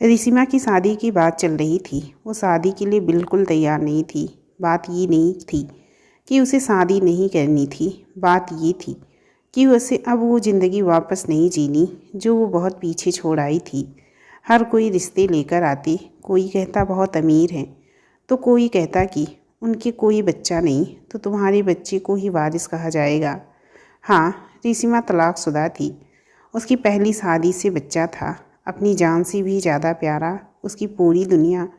रिसीमा की शादी की बात चल रही थी। वो शादी के लिए बिल्कुल तैयार नहीं थी। बात ये नहीं थी कि उसे शादी नहीं करनी थी, बात ये थी कि उसे अब वो ज़िंदगी वापस नहीं जीनी जो वो बहुत पीछे छोड़ आई थी। हर कोई रिश्ते लेकर आते, कोई कहता बहुत अमीर हैं तो कोई कहता कि उनके कोई बच्चा नहीं तो तुम्हारे बच्चे को ही वारिस कहा जाएगा। हाँ, रिसीमा तलाकशुदा थी। उसकी पहली शादी से बच्चा था, अपनी जान से भी ज़्यादा प्यारा। उसकी पूरी दुनिया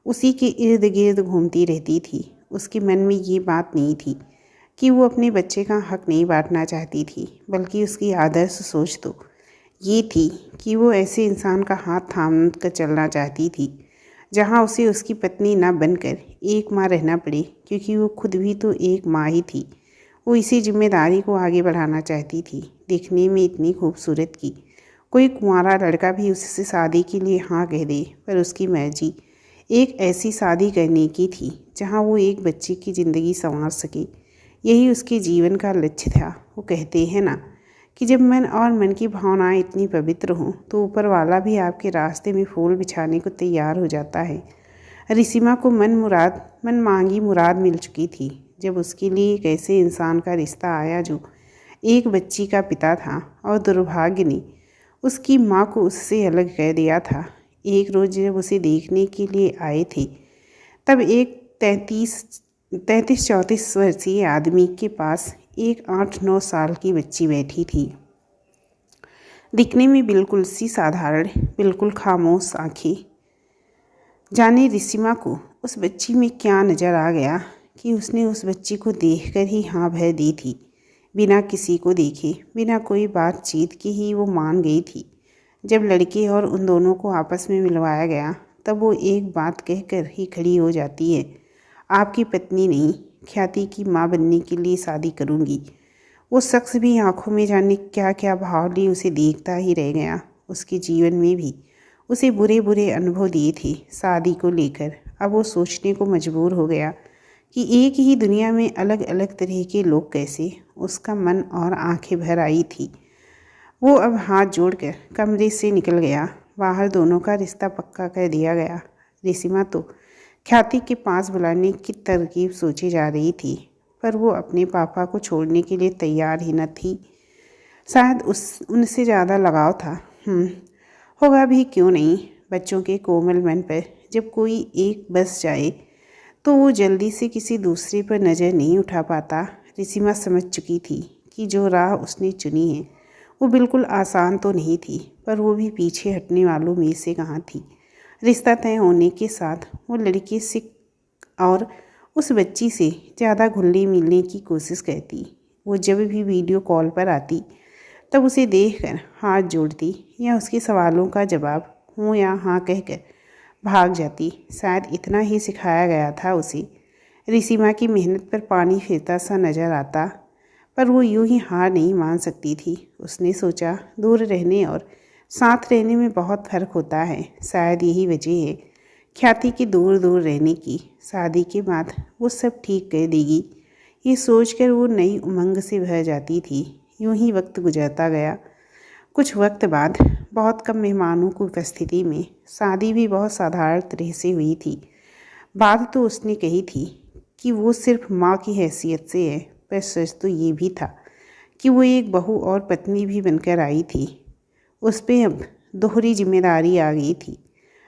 उसी के इर्द गिर्द घूमती रहती थी। उसके मन में ये बात नहीं थी कि वो अपने बच्चे का हक नहीं बांटना चाहती थी, बल्कि उसकी आदर्श सोच तो ये थी कि वो ऐसे इंसान का हाथ थाम कर चलना चाहती थी जहाँ उसे उसकी पत्नी न बनकर एक माँ रहना पड़े, क्योंकि वो खुद भी तो एक माँ ही थी। वो इसी जिम्मेदारी को आगे बढ़ाना चाहती थी। दिखने में इतनी खूबसूरत की कोई कुंवारा लड़का भी उससे शादी के लिए हाँ कह दे, पर उसकी मर्जी एक ऐसी शादी करने की थी जहाँ वो एक बच्चे की ज़िंदगी संवार सके। यही उसके जीवन का लक्ष्य था। वो कहते हैं ना कि जब मन और मन की भावनाएं इतनी पवित्र हों तो ऊपर वाला भी आपके रास्ते में फूल बिछाने को तैयार हो जाता है। रिसीमा को मन मांगी मुराद मिल चुकी थी जब उसके लिए एक ऐसे इंसान का रिश्ता आया जो एक बच्ची का पिता था और दुर्भाग्य ने उसकी माँ को उससे अलग कर दिया था। एक रोज़ जब उसे देखने के लिए आए थे तब एक 33-34 वर्षीय आदमी के पास एक 8-9 साल की बच्ची बैठी थी। दिखने में बिल्कुल सी साधारण, बिल्कुल खामोश आंखें। जाने रिसीमा को उस बच्ची में क्या नज़र आ गया कि उसने उस बच्ची को देखकर ही हाँ भर दी थी। बिना किसी को देखे, बिना कोई बातचीत के ही वो मान गई थी। जब लड़के और उन दोनों को आपस में मिलवाया गया तब वो एक बात कहकर ही खड़ी हो जाती है, आपकी पत्नी नहीं, ख्याति की माँ बनने के लिए शादी करूँगी। वो शख्स भी आंखों में जाने क्या क्या भाव लिए उसे देखता ही रह गया। उसके जीवन में भी उसे बुरे बुरे अनुभव दिए थे शादी को लेकर। अब वो सोचने को मजबूर हो गया कि एक ही दुनिया में अलग अलग तरह के लोग कैसे। उसका मन और आंखें भर आई थी। वो अब हाथ जोड़कर कमरे से निकल गया। बाहर दोनों का रिश्ता पक्का कर दिया गया। रिसीमा तो ख्याति के पास बुलाने की तरकीब सोची जा रही थी, पर वो अपने पापा को छोड़ने के लिए तैयार ही न थी। शायद उनसे ज़्यादा लगाव था। होगा भी क्यों नहीं। बच्चों के कोमल मन पर जब कोई एक बस जाए तो वो जल्दी से किसी दूसरे पर नज़र नहीं उठा पाता। रिसीमा समझ चुकी थी कि जो राह उसने चुनी है वो बिल्कुल आसान तो नहीं थी, पर वो भी पीछे हटने वालों में से कहाँ थी। रिश्ता तय होने के साथ वो लड़के से और उस बच्ची से ज़्यादा घुलने मिलने की कोशिश करती। वो जब भी वीडियो कॉल पर आती तब उसे देखकर हाथ जोड़ती या उसके सवालों का जवाब हूँ या हाँ कहकर भाग जाती। शायद इतना ही सिखाया गया था उसे। रिसीमा की मेहनत पर पानी फिरता सा नज़र आता, पर वो यूं ही हार नहीं मान सकती थी। उसने सोचा, दूर रहने और साथ रहने में बहुत फ़र्क होता है। शायद यही वजह है ख्याति के दूर दूर रहने की। शादी के बाद वो सब ठीक कर देगी, ये सोचकर वो नई उमंग से भर जाती थी। यूं ही वक्त गुजरता गया। कुछ वक्त बाद बहुत कम मेहमानों की उपस्थिति में शादी भी बहुत साधारण तरह से हुई थी। बात तो उसने कही थी कि वो सिर्फ माँ की हैसियत से है, पर सच तो ये भी था कि वो एक बहू और पत्नी भी बनकर आई थी। उस पर अब दोहरी जिम्मेदारी आ गई थी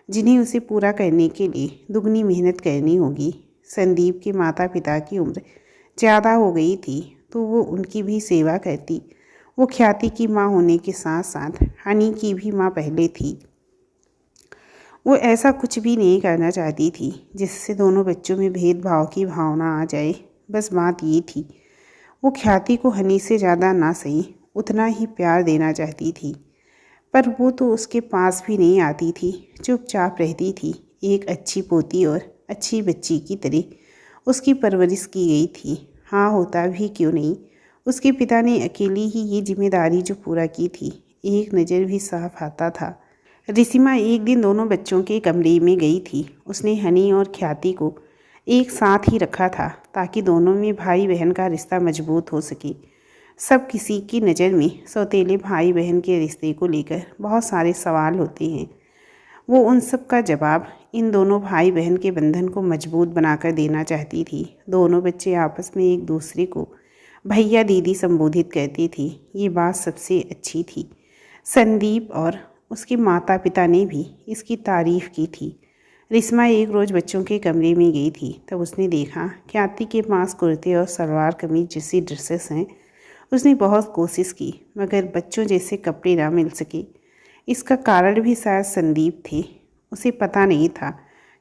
जिन्हें उसे पूरा करने के लिए दुगनी मेहनत करनी होगी। संदीप के माता पिता की उम्र ज़्यादा हो गई थी तो वो उनकी भी सेवा करती। वो ख्याति की माँ होने के साथ साथ हनी की भी माँ पहले थी। वो ऐसा कुछ भी नहीं करना चाहती थी जिससे दोनों बच्चों में भेदभाव की भावना आ जाए। बस बात ये थी, वो ख्याति को हनी से ज़्यादा ना सही उतना ही प्यार देना चाहती थी, पर वो तो उसके पास भी नहीं आती थी, चुपचाप रहती थी। एक अच्छी पोती और अच्छी बच्ची की तरह उसकी परवरिश की गई थी। हाँ, होता भी क्यों नहीं। उसके पिता ने अकेली ही ये जिम्मेदारी जो पूरा की थी। एक नज़र भी साफ आता था। रिसीमा एक दिन दोनों बच्चों के कमरे में गई थी। उसने हनी और ख्याति को एक साथ ही रखा था ताकि दोनों में भाई बहन का रिश्ता मजबूत हो सके। सब किसी की नज़र में सौतेले भाई बहन के रिश्ते को लेकर बहुत सारे सवाल होते हैं। वो उन सब का जवाब इन दोनों भाई बहन के बंधन को मजबूत बनाकर देना चाहती थी। दोनों बच्चे आपस में एक दूसरे को भैया दीदी संबोधित करती थी। ये बात सबसे अच्छी थी। संदीप और उसके माता पिता ने भी इसकी तारीफ़ की थी। रिस्मा एक रोज़ बच्चों के कमरे में गई थी, तब उसने देखा ख्याति के पास कुर्ते और सलवार कमीज जैसी ड्रेसेस हैं। उसने बहुत कोशिश की मगर बच्चों जैसे कपड़े ना मिल सके। इसका कारण भी शायद संदीप थे। उसे पता नहीं था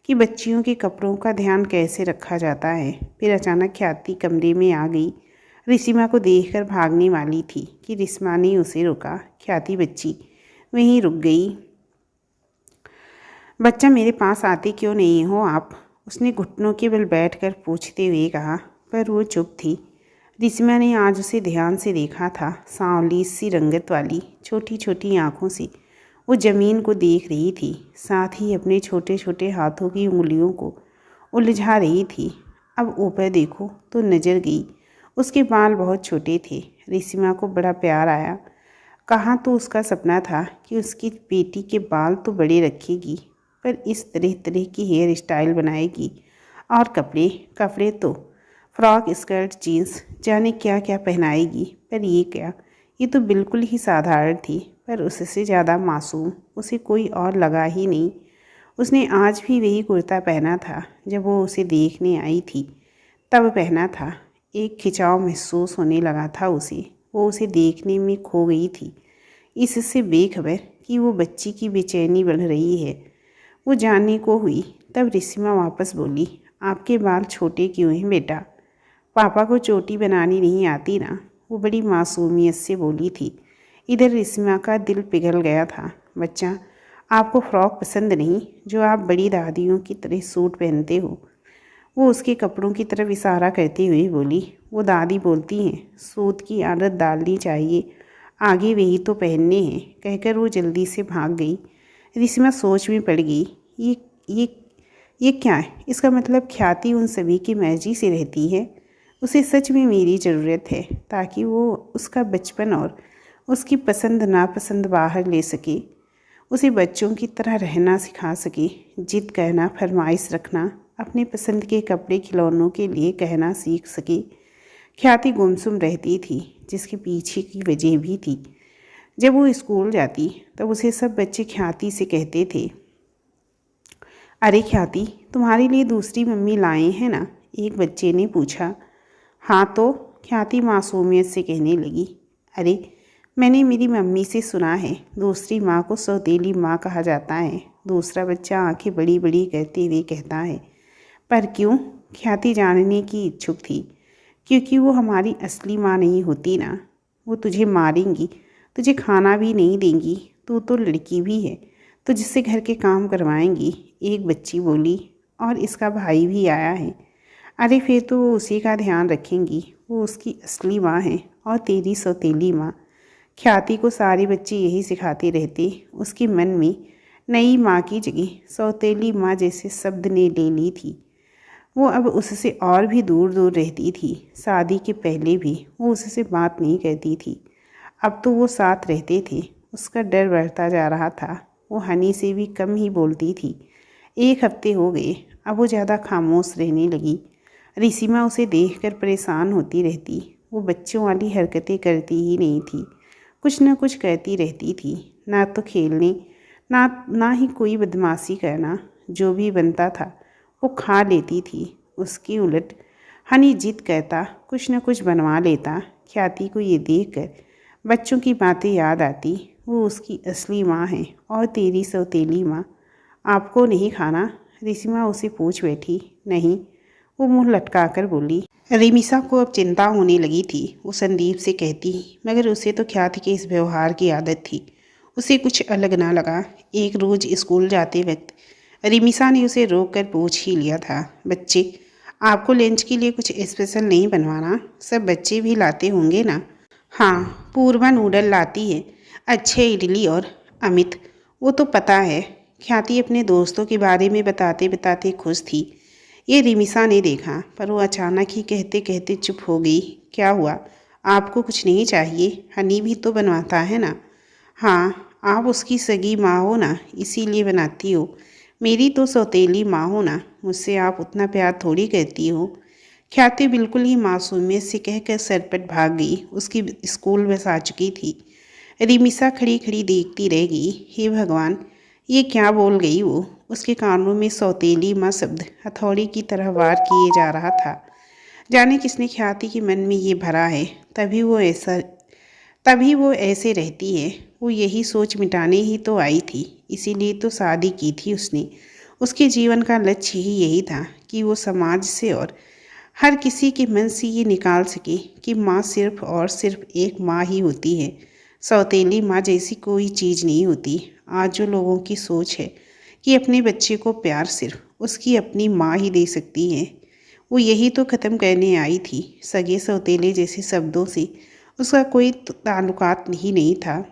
कि बच्चियों के कपड़ों का ध्यान कैसे रखा जाता है। फिर अचानक ख्याति कमरे में आ गई। रिस्मा को देखकर भागने वाली थी कि रिस्मा ने उसे रोका। ख्याति बच्ची वहीं रुक गई। बच्चा, मेरे पास आते क्यों नहीं हो आप? उसने घुटनों के बल बैठकर पूछते हुए कहा, पर वो चुप थी। रिस्मा ने आज उसे ध्यान से देखा था। सांवली सी रंगत वाली छोटी छोटी आँखों से वो ज़मीन को देख रही थी, साथ ही अपने छोटे छोटे हाथों की उंगलियों को उलझा रही थी। अब ऊपर देखो तो नजर गई। उसके बाल बहुत छोटे थे। रिस्मा को बड़ा प्यार आया। कहाँ तो उसका सपना था कि उसकी बेटी के बाल तो बड़े रखेगी, पर इस तरह तरह की हेयर स्टाइल बनाएगी। और कपड़े तो फ्रॉक, स्कर्ट, जीन्स, जाने क्या क्या पहनाएगी। पर ये क्या, ये तो बिल्कुल ही साधारण थी, पर उससे ज़्यादा मासूम उसे कोई और लगा ही नहीं। उसने आज भी वही कुर्ता पहना था जब वो उसे देखने आई थी, तब पहना था। एक खिंचाव महसूस होने लगा था उसे। वो उसे देखने में खो गई थी, इससे बेखबर कि वो बच्ची की बेचैनी बढ़ रही है। वो जानने को हुई। तब रिस्मा वापस बोली, आपके बाल छोटे क्यों हैं बेटा? पापा को चोटी बनानी नहीं आती ना? वो बड़ी मासूमियत से बोली थी। इधर रिस्मा का दिल पिघल गया था। बच्चा, आपको फ्रॉक पसंद नहीं जो आप बड़ी दादियों की तरह सूट पहनते हो? वो उसके कपड़ों की तरफ इशारा करते हुए बोली। वो दादी बोलती हैं सूट की आदत डालनी चाहिए, आगे वही तो पहनने हैं, कहकर वो जल्दी से भाग गई। रिस्मा सोच में पड़ गई। ये ये क्या है? इसका मतलब ख्याति उन सभी की मर्जी से रहती है। उसे सच में मेरी ज़रूरत है ताकि वो उसका बचपन और उसकी पसंद नापसंद बाहर ले सके, उसे बच्चों की तरह रहना सिखा सके, जिद करना, फरमाइश रखना, अपने पसंद के कपड़े खिलौनों के लिए कहना सीख सके। ख्याति गुमसुम रहती थी, जिसके पीछे की वजह भी थी। जब वो स्कूल जाती तब उसे सब बच्चे ख्याति से कहते थे, अरे ख्याति, तुम्हारे लिए दूसरी मम्मी लाए हैं ना? एक बच्चे ने पूछा। हाँ तो, ख्याति मासूमियत से कहने लगी। अरे, मैंने मेरी मम्मी से सुना है दूसरी माँ को सौतेली माँ कहा जाता है। दूसरा बच्चा आंखें बड़ी बड़ी करते हुए कहता है। पर क्यों? ख्याति जानने की इच्छुक थी। क्योंकि वो हमारी असली माँ नहीं होती ना। वो तुझे मारेंगी, तुझे खाना भी नहीं देंगी। तू तो लड़की भी है, तुझसे घर के काम करवाएंगी, एक बच्ची बोली। और इसका भाई भी आया है। अरे फिर तो वो उसी का ध्यान रखेंगी। वो उसकी असली माँ है और तेरी सौतेली माँ। ख्याति को सारे बच्चे यही सिखाते रहते। उसके मन में नई माँ की जगह सौतेली माँ जैसे शब्द ने ले ली थी। वो अब उससे और भी दूर दूर रहती थी। शादी के पहले भी वो उससे बात नहीं करती थी। अब तो वो साथ रहते थे। उसका डर बढ़ता जा रहा था। वो हनी से भी कम ही बोलती थी। 1 हफ्ते हो गए, अब वो ज़्यादा खामोश रहने लगी। रिस्मा उसे देखकर परेशान होती रहती। वो बच्चों वाली हरकतें करती ही नहीं थी, कुछ न कुछ कहती रहती थी। ना तो खेलने, ना ही कोई बदमाशी करना। जो भी बनता था वो खा लेती थी। उसकी उलट हनी जिद करता, कुछ न कुछ बनवा लेता। ख्याति को ये देखकर बच्चों की बातें याद आती। वो उसकी असली माँ है और तेरी सौतेली माँ। आपको नहीं खाना? रिस्मा उसे पूछ बैठी। नहीं, वो मुँह लटका कर बोली। रिमिसा को अब चिंता होने लगी थी। वो संदीप से कहती, मगर उसे तो ख्याति के इस व्यवहार की आदत थी। उसे कुछ अलग ना लगा। एक रोज़ स्कूल जाते वक्त रिमिसा ने उसे रोक कर पूछ ही लिया था, बच्चे, आपको लंच के लिए कुछ स्पेशल नहीं बनवाना? सब बच्चे भी लाते होंगे ना? हाँ, पूर्वा नूडल लाती है, अच्छे इडली और अमित, वो तो पता है। ख्याति अपने दोस्तों के बारे में बताते बताते खुश थी। ये रिमिसा ने देखा, पर वो अचानक ही कहते कहते चुप हो गई। क्या हुआ? आपको कुछ नहीं चाहिए? हनी भी तो बनवाता है ना? हाँ, आप उसकी सगी माँ हो ना, इसीलिए बनाती हो। मेरी तो सौतेली माँ हो ना, मुझसे आप उतना प्यार थोड़ी करती हो। ख्याति बिल्कुल ही मासूमियत से कहकर सरपट भाग गई। उसकी स्कूल बस आ चुकी थी। रिमिसा खड़ी खड़ी देखती रह गई। हे भगवान, ये क्या बोल गई वो। उसके कानों में सौतेली माँ शब्द हथौड़ी की तरह वार किए जा रहा था। जाने किसने ख्याति के मन में ये भरा है। तभी वो ऐसे रहती है। वो यही सोच मिटाने ही तो आई थी, इसीलिए तो शादी की थी उसने। उसके जीवन का लक्ष्य ही यही था कि वो समाज से और हर किसी के मन से ये निकाल सके कि माँ सिर्फ और सिर्फ एक माँ ही होती है। सौतेली माँ जैसी कोई चीज़ नहीं होती। आज जो लोगों की सोच है कि अपने बच्चे को प्यार सिर्फ उसकी अपनी माँ ही दे सकती है, वो यही तो ख़त्म करने आई थी। सगे सौतेले जैसे शब्दों से उसका कोई ताल्लुकात ही नहीं था।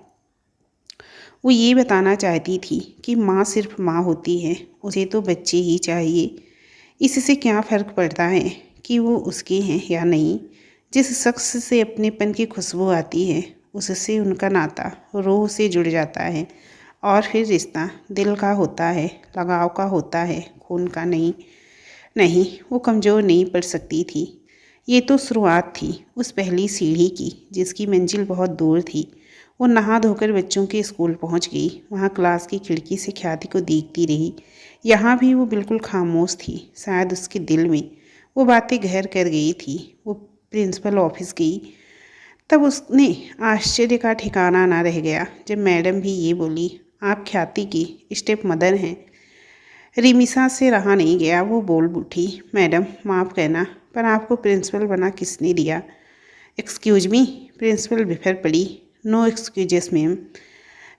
वो ये बताना चाहती थी कि माँ सिर्फ माँ होती है, उसे तो बच्चे ही चाहिए। इससे क्या फ़र्क पड़ता है कि वो उसके हैं या नहीं। जिस शख्स से अपनेपन की खुशबू आती है, उससे उनका नाता रूह से जुड़ जाता है। और फिर रिश्ता दिल का होता है, लगाव का होता है, खून का नहीं। नहीं, वो कमज़ोर नहीं पड़ सकती थी। ये तो शुरुआत थी उस पहली सीढ़ी की, जिसकी मंजिल बहुत दूर थी। वो नहा धोकर बच्चों के स्कूल पहुंच गई। वहाँ क्लास की खिड़की से ख्याति को देखती रही। यहाँ भी वो बिल्कुल खामोश थी। शायद उसके दिल में वो बातें घर कर गई थी। वो प्रिंसिपल ऑफिस गई, तब उसने आश्चर्य का ठिकाना ना रह गया जब मैडम भी ये बोली, आप ख्याति की स्टेप मदर हैं। रिमिसा से रहा नहीं गया, वो बोल उठी, मैडम माफ़ करना, पर आपको प्रिंसिपल बना किसने दिया। एक्सक्यूज मी, प्रिंसिपल बिफर पड़ी। No excuses ma'am.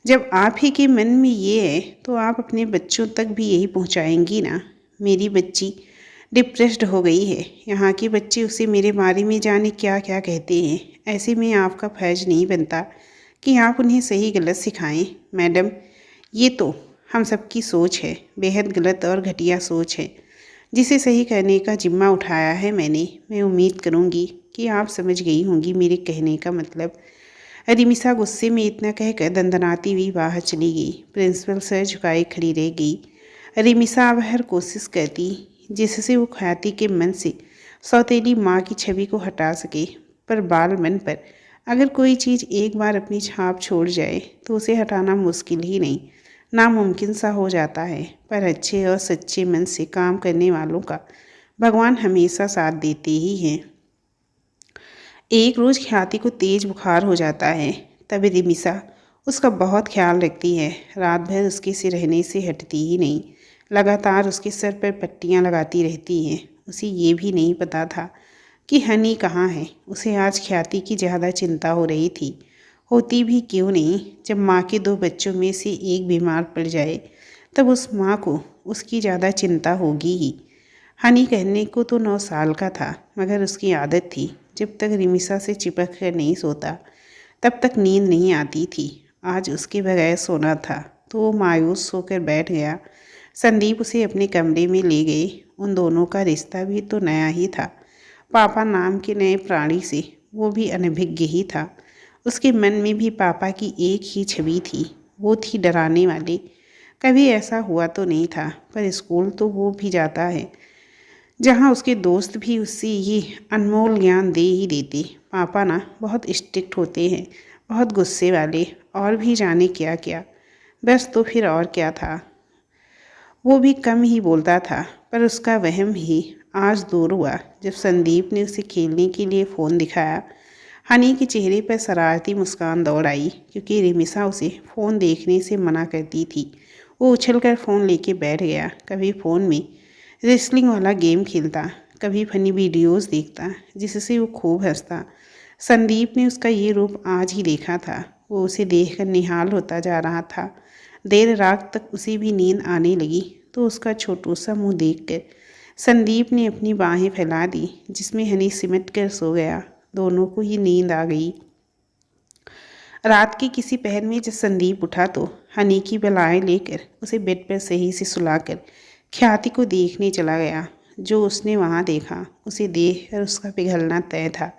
जब आप ही के मन में ये है तो आप अपने बच्चों तक भी यही पहुंचाएंगी ना। मेरी बच्ची डिप्रेस्ड हो गई है। यहाँ के बच्चे उसे मेरे बारे में जाने क्या क्या कहते हैं। ऐसे में आपका फर्ज नहीं बनता कि आप उन्हें सही गलत सिखाएं। मैडम, ये तो हम सबकी सोच है, बेहद गलत और घटिया सोच है, जिसे सही करने का जिम्मा उठाया है मैंने। मैं उम्मीद करूँगी कि आप समझ गई होंगी मेरे कहने का मतलब। रिमिसा गुस्से में इतना कहकर दंदनाती हुई बाहर चली गई। प्रिंसिपल सर झुकाए खड़ी रह गई। रिमिसा अब हर कोशिश करती जिससे वो ख्याति के मन से सौतेली माँ की छवि को हटा सके, पर बाल मन पर अगर कोई चीज़ एक बार अपनी छाप छोड़ जाए तो उसे हटाना मुश्किल ही नहीं, नामुमकिन सा हो जाता है। पर अच्छे और सच्चे मन से काम करने वालों का भगवान हमेशा साथ देते ही हैं। एक रोज़ ख्याति को तेज बुखार हो जाता है। तब रिमिसा उसका बहुत ख्याल रखती है। रात भर उसके से रहने से हटती ही नहीं। लगातार उसके सर पर पट्टियाँ लगाती रहती हैं। उसे ये भी नहीं पता था कि हनी कहाँ है। उसे आज ख्याति की ज़्यादा चिंता हो रही थी। होती भी क्यों नहीं, जब माँ के दो बच्चों में से एक बीमार पड़ जाए तब उस माँ को उसकी ज़्यादा चिंता होगी ही। हनी कहने को तो 9 साल का था, मगर उसकी आदत थी जब तक रिमिसा से चिपक कर नहीं सोता तब तक नींद नहीं आती थी। आज उसके बगैर सोना था तो वो मायूस होकर बैठ गया। संदीप उसे अपने कमरे में ले गए। उन दोनों का रिश्ता भी तो नया ही था। पापा नाम के नए प्राणी से वो भी अनभिज्ञ ही था। उसके मन में भी पापा की एक ही छवि थी, वो थी डराने वाली। कभी ऐसा हुआ तो नहीं था, पर स्कूल तो वो भी जाता है जहाँ उसके दोस्त भी उससे ये अनमोल ज्ञान दे ही देते। पापा ना बहुत स्ट्रिक्ट होते हैं, बहुत गुस्से वाले, और भी जाने क्या क्या। बस तो फिर और क्या था। वो भी कम ही बोलता था, पर उसका वहम ही आज दूर हुआ जब संदीप ने उसे खेलने के लिए फ़ोन दिखाया। हनी के चेहरे पर शरारती मुस्कान दौड़ आई, क्योंकि रिमिसा उसे फ़ोन देखने से मना करती थी। वो उछलकर फ़ोन लेके बैठ गया। कभी फ़ोन में रेसलिंग वाला गेम खेलता, कभी फनी वीडियोस देखता जिससे वो खूब हंसता। संदीप ने उसका ये रूप आज ही देखा था। वो उसे देखकर निहाल होता जा रहा था। देर रात तक उसे भी नींद आने लगी तो उसका छोटू सा मुँह देखकर संदीप ने अपनी बाहें फैला दी, जिसमें हनी सिमट कर सो गया। दोनों को ही नींद आ गई। रात के किसी पहर में जब संदीप उठा तो हनी की बलाएं लेकर उसे बेड पर सही से सुलाकर ख्याति को देखने चला गया। जो उसने वहाँ देखा उसे देख कर उसका पिघलना तय था।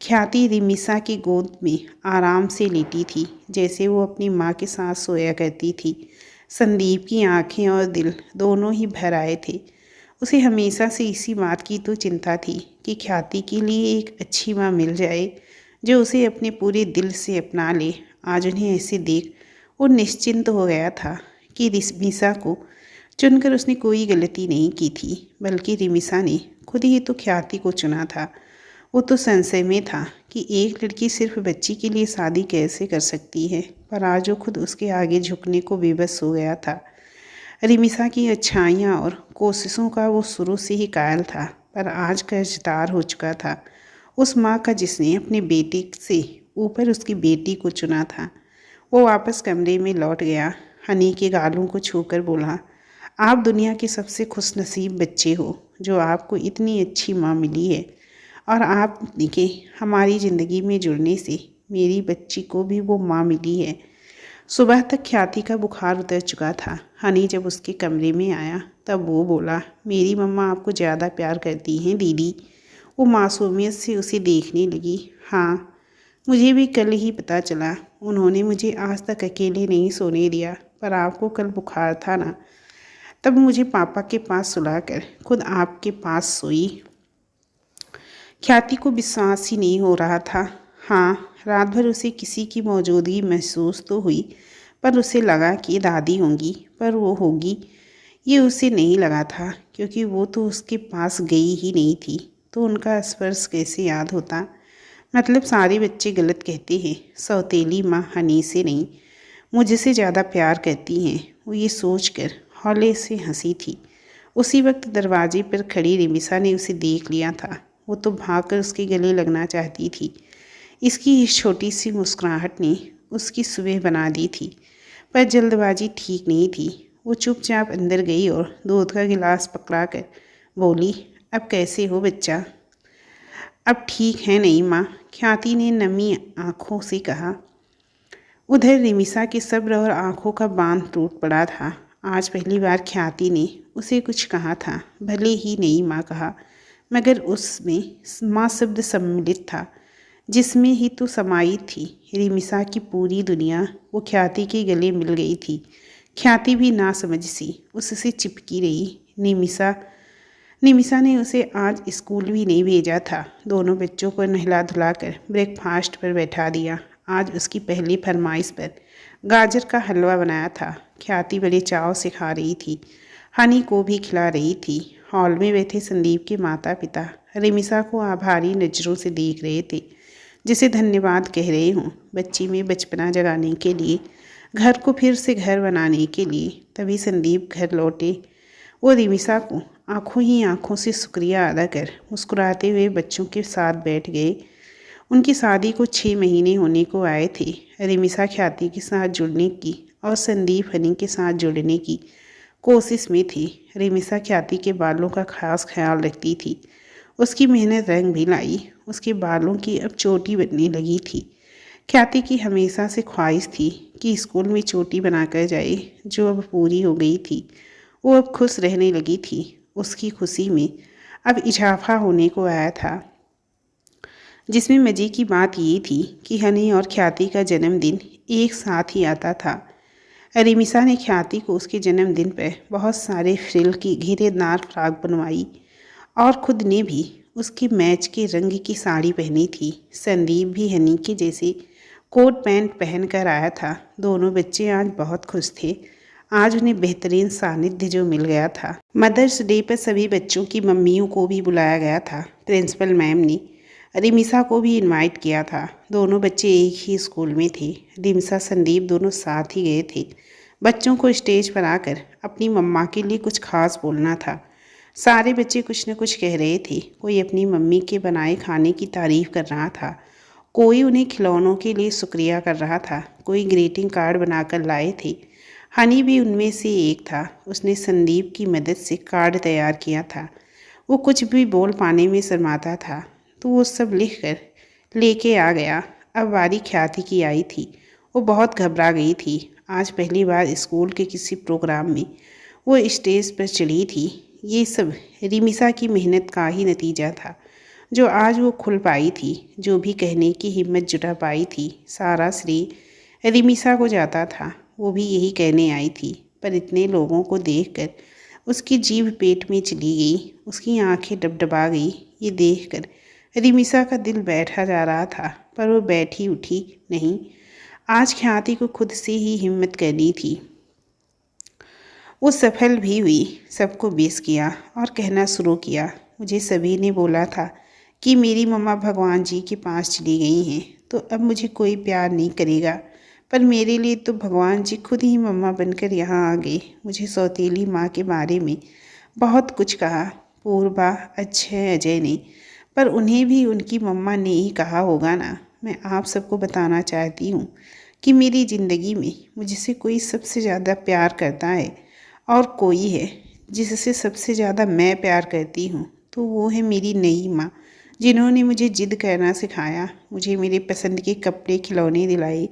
ख्याति रिमिसा की गोद में आराम से लेटी थी, जैसे वो अपनी माँ के साथ सोया करती थी। संदीप की आंखें और दिल दोनों ही भर आए थे। उसे हमेशा से इसी बात की तो चिंता थी कि ख्याति के लिए एक अच्छी माँ मिल जाए जो उसे अपने पूरे दिल से अपना ले। आज उन्हें ऐसे देख वो निश्चिंत हो गया था कि रिमिसा को चुनकर उसने कोई गलती नहीं की थी, बल्कि रिमिसा ने खुद ही तो ख्याति को चुना था। वो तो संशय में था कि एक लड़की सिर्फ बच्ची के लिए शादी कैसे कर सकती है, पर आज वो खुद उसके आगे झुकने को बेबस हो गया था। रिमिसा की अच्छाइयाँ और कोशिशों का वो शुरू से ही कायल था, पर आज कर्जदार हो चुका था उस माँ का जिसने अपने बेटे से ऊपर उसकी बेटी को चुना था। वो वापस कमरे में लौट गया। हनी के गालों को छूकर बोला, आप दुनिया के सबसे खुशनसीब बच्चे हो जो आपको इतनी अच्छी माँ मिली है, और आप के हमारी ज़िंदगी में जुड़ने से मेरी बच्ची को भी वो माँ मिली है। सुबह तक ख्याति का बुखार उतर चुका था। हनी जब उसके कमरे में आया तब वो बोला, मेरी मम्मा आपको ज़्यादा प्यार करती हैं दीदी। वो मासूमियत से उसे देखने लगी। हाँ, मुझे भी कल ही पता चला। उन्होंने मुझे आज तक अकेले नहीं सोने दिया, पर आपको कल बुखार था ना, तब मुझे पापा के पास सुलाकर खुद आपके पास सोई। ख्याति को विश्वास ही नहीं हो रहा था। हाँ, रात भर उसे किसी की मौजूदगी महसूस तो हुई, पर उसे लगा कि दादी होंगी, पर वो होगी ये उसे नहीं लगा था, क्योंकि वो तो उसके पास गई ही नहीं थी, तो उनका स्पर्श कैसे याद होता। मतलब सारे बच्चे गलत कहते हैं, सौतेली माँ हनी से नहीं, मुझसे ज़्यादा प्यार करती हैं। वो ये सोचकर हौले से हंसी थी। उसी वक्त दरवाजे पर खड़ी रिमिसा ने उसे देख लिया था। वो तो भागकर उसके गले लगना चाहती थी। इसकी इस छोटी सी मुस्कुराहट ने उसकी सुबह बना दी थी, पर जल्दबाजी ठीक नहीं थी। वो चुपचाप अंदर गई और दूध का गिलास पकड़ा कर बोली, अब कैसे हो बच्चा? अब ठीक है नहीं माँ, ख्याति ने नमी आँखों से कहा। उधर रिमिसा के सब्र और आँखों का बांध टूट पड़ा था। आज पहली बार ख्याति ने उसे कुछ कहा था, भले ही नहीं माँ कहा, मगर उसमें माँ शब्द सम्मिलित था, जिसमें ही तो समाई थी रिमिसा की पूरी दुनिया। वो ख्याति के गले मिल गई थी। ख्याति भी ना समझ सी उससे चिपकी रही। निमिषा ने उसे आज स्कूल भी नहीं भेजा था। दोनों बच्चों को नहला धुलाकर ब्रेकफास्ट पर बैठा दिया। आज उसकी पहली फरमाइश पर गाजर का हलवा बनाया था। ख्याति बड़े चाव से खा रही थी, हनी को भी खिला रही थी। हॉल में बैठे संदीप के माता पिता रिमिसा को आभारी नज़रों से देख रहे थे, जिसे धन्यवाद कह रहे हों बच्ची में बचपना जगाने के लिए, घर को फिर से घर बनाने के लिए। तभी संदीप घर लौटे। वो रिमिसा को आंखों ही आंखों से शुक्रिया अदा कर मुस्कुराते हुए बच्चों के साथ बैठ गए। उनकी शादी को 6 महीने होने को आए थे। रिमिसा ख्याति के साथ जुड़ने की और संदीप हनी के साथ जुड़ने की कोशिश में थी। रिमिसा ख्याति के बालों का खास ख्याल रखती थी। उसकी मेहनत रंग भी लाई। उसके बालों की अब चोटी बनने लगी थी। ख्याति की हमेशा से ख्वाहिश थी कि स्कूल में चोटी बनाकर जाए, जो अब पूरी हो गई थी। वो अब खुश रहने लगी थी। उसकी खुशी में अब इजाफा होने को आया था, जिसमें मज़े की बात ये थी कि हनी और ख्याति का जन्मदिन एक साथ ही आता था। रिमिसा ने ख्याति को उसके जन्मदिन पर बहुत सारे फ्रिल की घेरेदार फ्रॉक बनवाई और खुद ने भी उसके मैच के रंग की साड़ी पहनी थी। संदीप भी हनी के जैसे कोट पैंट पहन कर आया था। दोनों बच्चे आज बहुत खुश थे। आज उन्हें बेहतरीन सानिध्य जो मिल गया था। मदर्स डे पर सभी बच्चों की मम्मियों को भी बुलाया गया था। प्रिंसिपल मैम ने रिमिसा को भी इनवाइट किया था। दोनों बच्चे एक ही स्कूल में थे। रिमिसा संदीप दोनों साथ ही गए थे। बच्चों को स्टेज पर आकर अपनी मम्मा के लिए कुछ खास बोलना था। सारे बच्चे कुछ न कुछ कह रहे थे। कोई अपनी मम्मी के बनाए खाने की तारीफ़ कर रहा था, कोई उन्हें खिलौनों के लिए शुक्रिया कर रहा था, कोई ग्रीटिंग कार्ड बनाकर लाए थे। हनी भी उनमें से एक था। उसने संदीप की मदद से कार्ड तैयार किया था। वो कुछ भी बोल पाने में शर्माता था, तो वो सब लिख कर लेके आ गया। अब बारी ख्याति की आई थी। वो बहुत घबरा गई थी। आज पहली बार स्कूल के किसी प्रोग्राम में वो स्टेज पर चढ़ी थी। ये सब रिमिसा की मेहनत का ही नतीजा था। जो आज वो खुल पाई थी, जो भी कहने की हिम्मत जुटा पाई थी, सारा श्रेय रिमिसा को जाता था। वो भी यही कहने आई थी, पर इतने लोगों को देखकर उसकी जीभ पेट में चली गई, उसकी आंखें डबडबा गई। ये देखकर रिमिसा का दिल बैठा जा रहा था, पर वो बैठी उठी नहीं। आज ख्याति को खुद से ही हिम्मत करनी थी। वो सफल भी हुई, सबको बेस किया और कहना शुरू किया, मुझे सभी ने बोला था कि मेरी मम्मा भगवान जी के पास चली गई हैं, तो अब मुझे कोई प्यार नहीं करेगा। पर मेरे लिए तो भगवान जी खुद ही मम्मा बनकर यहाँ आ गए। मुझे सौतेली माँ के बारे में बहुत कुछ कहा, पूर्वा, अक्षय, अजय ने, पर उन्हें भी उनकी मम्मा ने ही कहा होगा ना। मैं आप सबको बताना चाहती हूँ कि मेरी ज़िंदगी में मुझसे कोई सबसे ज़्यादा प्यार करता है, और कोई है जिससे सबसे ज़्यादा मैं प्यार करती हूँ, तो वो है मेरी नई माँ, जिन्होंने मुझे जिद करना सिखाया, मुझे मेरे पसंद के कपड़े खिलौने दिलाए,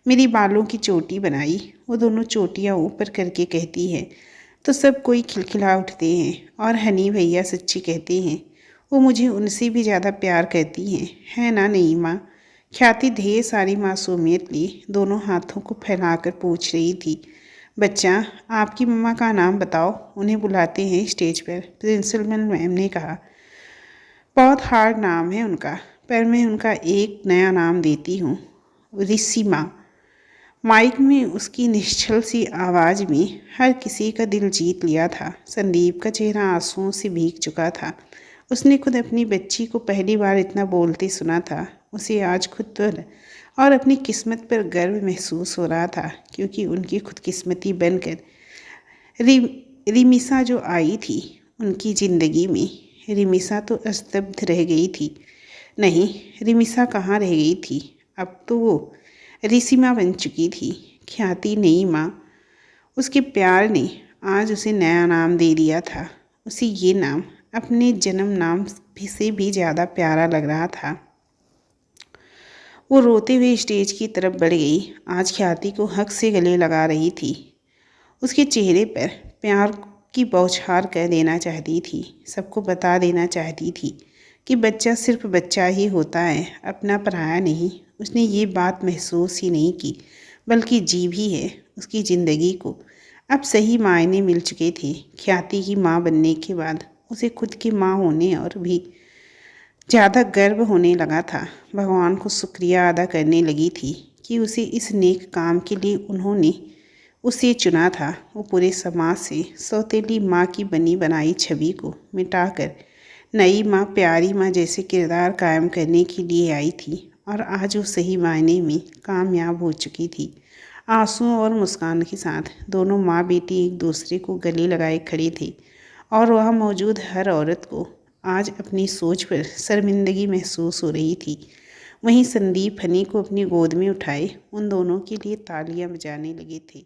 मेरी बालों की चोटी बनाई। वो दोनों चोटियाँ ऊपर करके कहती है तो सब कोई खिलखिला उठते हैं, और हनी भैया सच्ची कहते हैं, वो मुझे उनसे भी ज़्यादा प्यार करती हैं, है ना नई माँ? ख्याति ढेर सारी मासूमियत लिए दोनों हाथों को फैलाकर पूछ रही थी, बच्चा आपकी मम्मा का नाम बताओ, उन्हें बुलाते हैं स्टेज पर। प्रिंसिपल मैम ने कहा, बहुत हार्ड नाम है उनका, पर मैं उनका एक नया नाम देती हूँ, रिसिमा। माइक में उसकी निश्चल सी आवाज़ में हर किसी का दिल जीत लिया था। संदीप का चेहरा आंसुओं से भीग चुका था। उसने खुद अपनी बच्ची को पहली बार इतना बोलते सुना था। उसे आज खुद पर और अपनी किस्मत पर गर्व महसूस हो रहा था, क्योंकि उनकी खुदकिस्मती बनकर रिमिसा जो आई थी उनकी ज़िंदगी में, रिमिसा तो स्तब्ध रह गई थी। नहीं, रिमिसा कहाँ रह गई थी, अब तो वो रिसिमा बन चुकी थी। ख्याति नई माँ, उसके प्यार ने आज उसे नया नाम दे दिया था। उसे ये नाम अपने जन्म नाम से भी ज़्यादा प्यारा लग रहा था। वो रोते हुए स्टेज की तरफ बढ़ गई। आज ख्याति को हक से गले लगा रही थी। उसके चेहरे पर प्यार की बौछार कर देना चाहती थी, सबको बता देना चाहती थी कि बच्चा सिर्फ बच्चा ही होता है, अपना पराया नहीं। उसने ये बात महसूस ही नहीं की, बल्कि जी भी है। उसकी ज़िंदगी को अब सही मायने मिल चुके थे। ख्याति की माँ बनने के बाद उसे खुद की माँ होने और भी ज़्यादा गर्व होने लगा था। भगवान को शुक्रिया अदा करने लगी थी कि उसे इस नेक काम के लिए उन्होंने उसे चुना था। वो पूरे समाज से सौतेली माँ की बनी बनाई छवि को मिटाकर नई माँ, प्यारी माँ जैसे किरदार कायम करने के लिए आई थी, और आज वो सही मायने में कामयाब हो चुकी थी। आंसुओं और मुस्कान के साथ दोनों माँ बेटी एक दूसरे को गले लगाए खड़े थे, और वहाँ मौजूद हर औरत को आज अपनी सोच पर शर्मिंदगी महसूस हो रही थी। वहीं संदीप हनी को अपनी गोद में उठाए उन दोनों के लिए तालियां बजाने लगे थे।